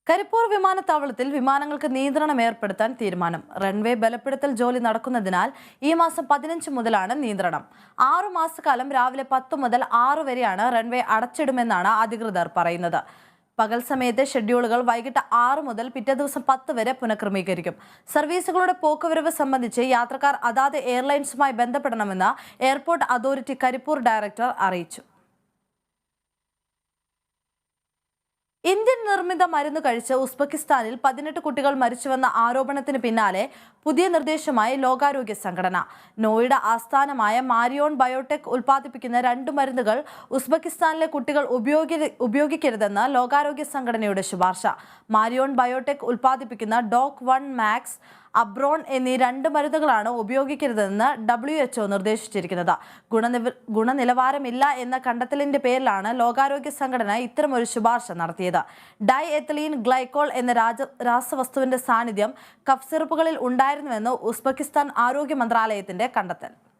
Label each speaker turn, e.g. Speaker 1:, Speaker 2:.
Speaker 1: കരിപ്പൂർ വിമാനത്താവളത്തിൽ വിമാനങ്ങൾക്ക് നിയന്ത്രണം ഏർപ്പെടുത്താൻ തീരുമാനം. റൺവേ ബലപ്പെടുത്തൽ ജോലി നടക്കുന്നതിനാൽ ഈ മാസം 15 മുതലാണ് നിയന്ത്രണം. 6 മാസക്കാലം രാവിലെ 10 മുതൽ 6 വരെയാണ് റൺവേ അടച്ചിടുമെന്നാണ് അധികൃതർ പറയുന്നത്. പകൽ സമയത്തെ ഷെഡ്യൂളുകൾ വൈകിട്ട് 6 മുതൽ പിറ്റേ ദിവസം 10 വരെ പുനഃക്രമീകരിക്കും. സർവീസുകളുടെ പോക്കുവരവ് സംബന്ധിച്ച് യാത്രക്കാർ അതാത് എയർലൈൻസുമായി ബന്ധപ്പെടണമെന്ന് എയർപോർട്ട് അതോറിറ്റി കരിപ്പൂർ ഡയറക്ടർ അറിയിച്ചു. ഇന്ത്യൻ നിർമ്മിത മരുന്ന് കഴിച്ച് ഉസ്ബെക്കിസ്ഥാനിൽ 18 കുട്ടികൾ മരിച്ചുവെന്ന ആരോപണത്തിന് പിന്നാലെ പുതിയ നിർദ്ദേശമായി ലോകാരോഗ്യ സംഘടന. നോയിഡ ആസ്ഥാനമായ മാരിയോൺ ബയോടെക് ഉൽപ്പാദിപ്പിക്കുന്ന 2 മരുന്നുകൾ ഉസ്ബെക്കിസ്ഥാനിലെ കുട്ടികൾ ഉപയോഗിക്കരുതെന്ന് ലോകാരോഗ്യ സംഘടനയുടെ ശുപാർശ. മാരിയോൺ ബയോടെക് ഉൽപ്പാദിപ്പിക്കുന്ന ഡോക് 1 മാക്സ്, അബ്രോൺ എന്നീ 2 മരുന്നുകളാണ് ഉപയോഗിക്കരുതെന്ന് WHO നിർദ്ദേശിച്ചിരിക്കുന്നത്. ഗുണനിലവാരമില്ല എന്ന കണ്ടെത്തലിന്റെ പേരിലാണ് ലോകാരോഗ്യ സംഘടന ഇത്തരമൊരു ശുപാർശ നടത്തിയത്. ഡൈ എത്തലീൻ ഗ്ലൈക്കോൾ എന്ന രാസവസ്തുവിന്റെ സാന്നിധ്യം കഫ് സിറപ്പുകളിൽ ഉണ്ടായിരുന്നുവെന്ന് ഉസ്ബെക്കിസ്ഥാൻ ആരോഗ്യ മന്ത്രാലയത്തിന്റെ കണ്ടെത്തൽ.